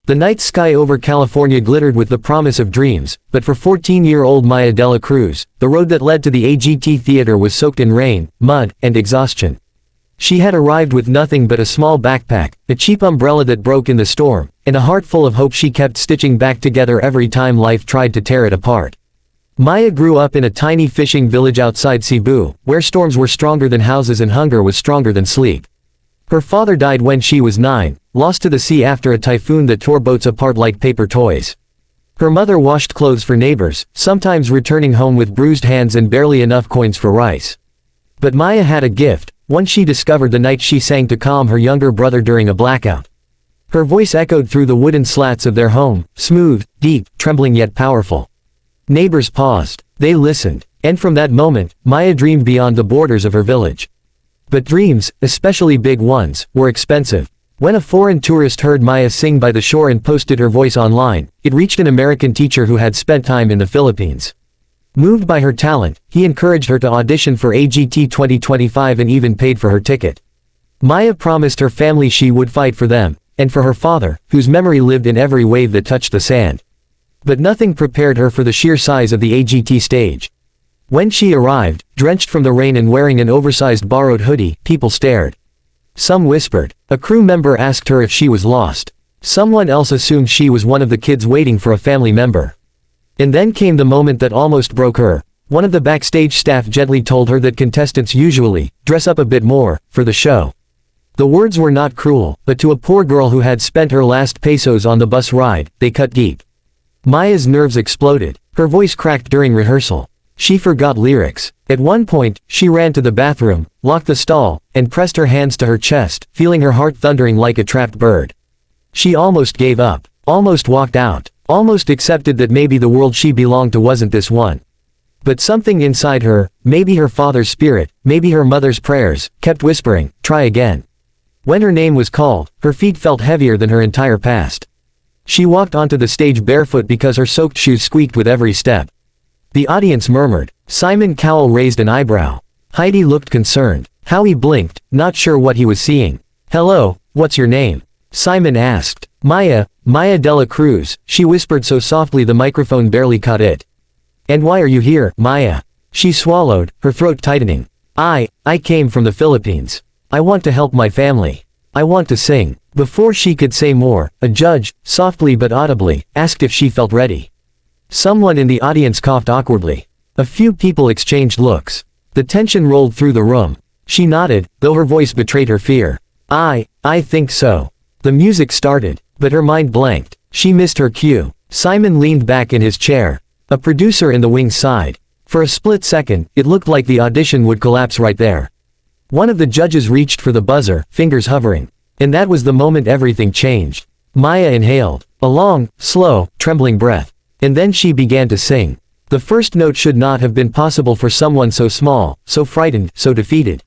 The night sky over California glittered with the promise of dreams, but for 14-year-old Maya de la Cruz, the road that led to the AGT theater was soaked in rain, mud, and exhaustion. She had arrived with nothing but a small backpack, a cheap umbrella that broke in the storm, and a heart full of hope she kept stitching back together every time life tried to tear it apart. Maya grew up in a tiny fishing village outside Cebu, where storms were stronger than houses and hunger was stronger than sleep. Her father died when she was 9, lost to the sea after a typhoon that tore boats apart like paper toys. Her mother washed clothes for neighbors, sometimes returning home with bruised hands and barely enough coins for rice. But Maya had a gift, one she discovered the night she sang to calm her younger brother during a blackout. Her voice echoed through the wooden slats of their home, smooth, deep, trembling yet powerful. Neighbors paused. They listened. And from that moment, Maya dreamed beyond the borders of her village. But dreams, especially big ones, were expensive. When a foreign tourist heard Maya sing by the shore and posted her voice online, it reached an American teacher who had spent time in the Philippines. Moved by her talent, he encouraged her to audition for AGT 2025 and even paid for her ticket. Maya promised her family she would fight for them, and for her father, whose memory lived in every wave that touched the sand. But nothing prepared her for the sheer size of the AGT stage. When she arrived, drenched from the rain and wearing an oversized borrowed hoodie, people stared. Some whispered. A crew member asked her if she was lost. Someone else assumed she was one of the kids waiting for a family member. And then came the moment that almost broke her. One of the backstage staff gently told her that contestants usually dress up a bit more for the show. The words were not cruel, but to a poor girl who had spent her last pesos on the bus ride, they cut deep. Maya's nerves exploded. Her voice cracked during rehearsal. She forgot lyrics. At one point, she ran to the bathroom, locked the stall, and pressed her hands to her chest, feeling her heart thundering like a trapped bird. She almost gave up, almost walked out, almost accepted that maybe the world she belonged to wasn't this one. But something inside her, maybe her father's spirit, maybe her mother's prayers, kept whispering, try again. When her name was called, her feet felt heavier than her entire past. She walked onto the stage barefoot because her soaked shoes squeaked with every step. The audience murmured. Simon Cowell raised an eyebrow. Heidi looked concerned. Howie blinked, not sure what he was seeing. Hello, what's your name? Simon asked. Maya de la Cruz, she whispered so softly the microphone barely caught it. And why are you here, Maya? She swallowed, her throat tightening. I came from the Philippines. I want to help my family. I want to sing. Before she could say more, a judge, softly but audibly, asked if she felt ready. Someone in the audience coughed awkwardly. A few people exchanged looks. The tension rolled through the room. She nodded, though her voice betrayed her fear. I think so. The music started, but her mind blanked. She missed her cue. Simon leaned back in his chair. A producer in the wings sighed. For a split second, it looked like the audition would collapse right there. One of the judges reached for the buzzer, fingers hovering. And that was the moment everything changed. Maya inhaled. A long, slow, trembling breath. And then she began to sing. The first note should not have been possible for someone so small, so frightened, so defeated.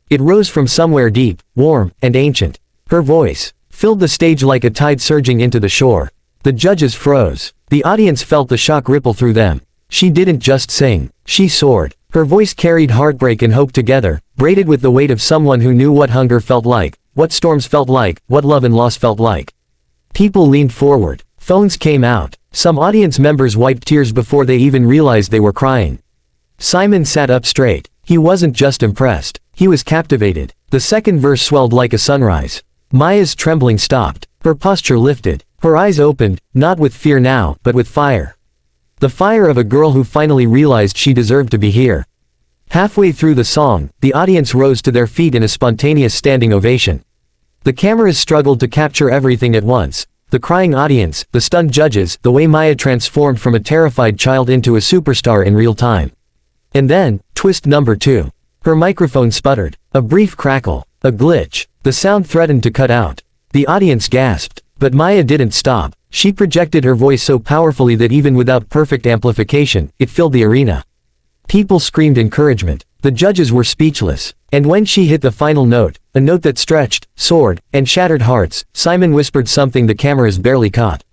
It rose from somewhere deep, warm, and ancient. Her voice filled the stage like a tide surging into the shore. The judges froze. The audience felt the shock ripple through them. She didn't just sing. She soared. Her voice carried heartbreak and hope together, braided with the weight of someone who knew what hunger felt like, what storms felt like, what love and loss felt like. People leaned forward. Phones came out. Some audience members wiped tears before they even realized they were crying. Simon sat up straight. He wasn't just impressed. He was captivated. The second verse swelled like a sunrise. Maya's trembling stopped. Her posture lifted. Her eyes opened, not with fear now, but with fire. The fire of a girl who finally realized she deserved to be here. Halfway through the song, the audience rose to their feet in a spontaneous standing ovation. The cameras struggled to capture everything at once. The crying audience, the stunned judges, the way Maya transformed from a terrified child into a superstar in real time. And then, twist number 2. Her microphone sputtered. A brief crackle. A glitch. The sound threatened to cut out. The audience gasped. But Maya didn't stop. She projected her voice so powerfully that even without perfect amplification, it filled the arena. People screamed encouragement. The judges were speechless. And when she hit the final note, a note that stretched, soared, and shattered hearts, Simon whispered something the cameras barely caught.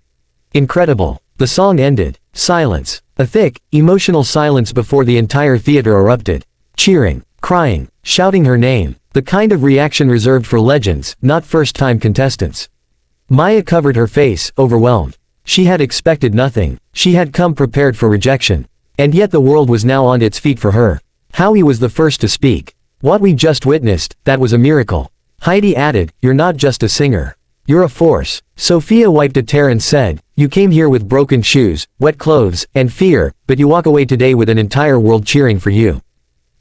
Incredible. The song ended. Silence. A thick, emotional silence before the entire theater erupted. Cheering, crying, shouting her name. The kind of reaction reserved for legends, not first-time contestants. Maya covered her face, overwhelmed. She had expected nothing. She had come prepared for rejection. And yet the world was now on its feet for her. Howie was the first to speak. What we just witnessed, that was a miracle. Heidi added, you're not just a singer. You're a force. Sophia wiped a tear and said, you came here with broken shoes, wet clothes, and fear, but you walk away today with an entire world cheering for you.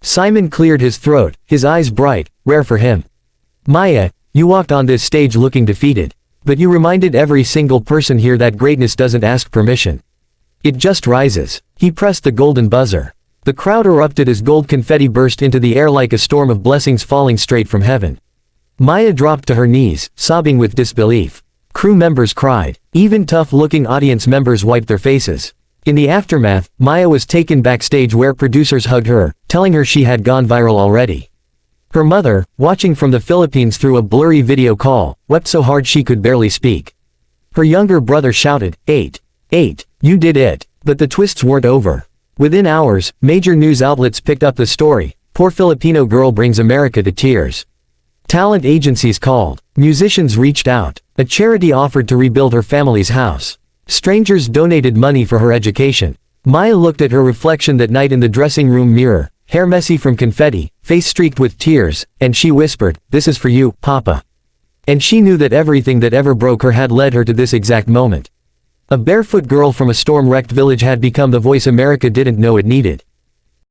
Simon cleared his throat, his eyes bright, rare for him. Maya, you walked on this stage looking defeated. But you reminded every single person here that greatness doesn't ask permission. It just rises. He pressed the golden buzzer. The crowd erupted as gold confetti burst into the air like a storm of blessings falling straight from heaven. Maya dropped to her knees, sobbing with disbelief. Crew members cried. Even tough-looking audience members wiped their faces. In the aftermath, Maya was taken backstage where producers hugged her, telling her she had gone viral already. Her mother, watching from the Philippines through a blurry video call, wept so hard she could barely speak. Her younger brother shouted, 8. You did it. But the twists weren't over. Within hours, major news outlets picked up the story. Poor Filipino girl brings America to tears. Talent agencies called. Musicians reached out. A charity offered to rebuild her family's house. Strangers donated money for her education. Maya looked at her reflection that night in the dressing room mirror, hair messy from confetti, face streaked with tears, and she whispered, this is for you, Papa. And she knew that everything that ever broke her had led her to this exact moment. A barefoot girl from a storm-wrecked village had become the voice America didn't know it needed.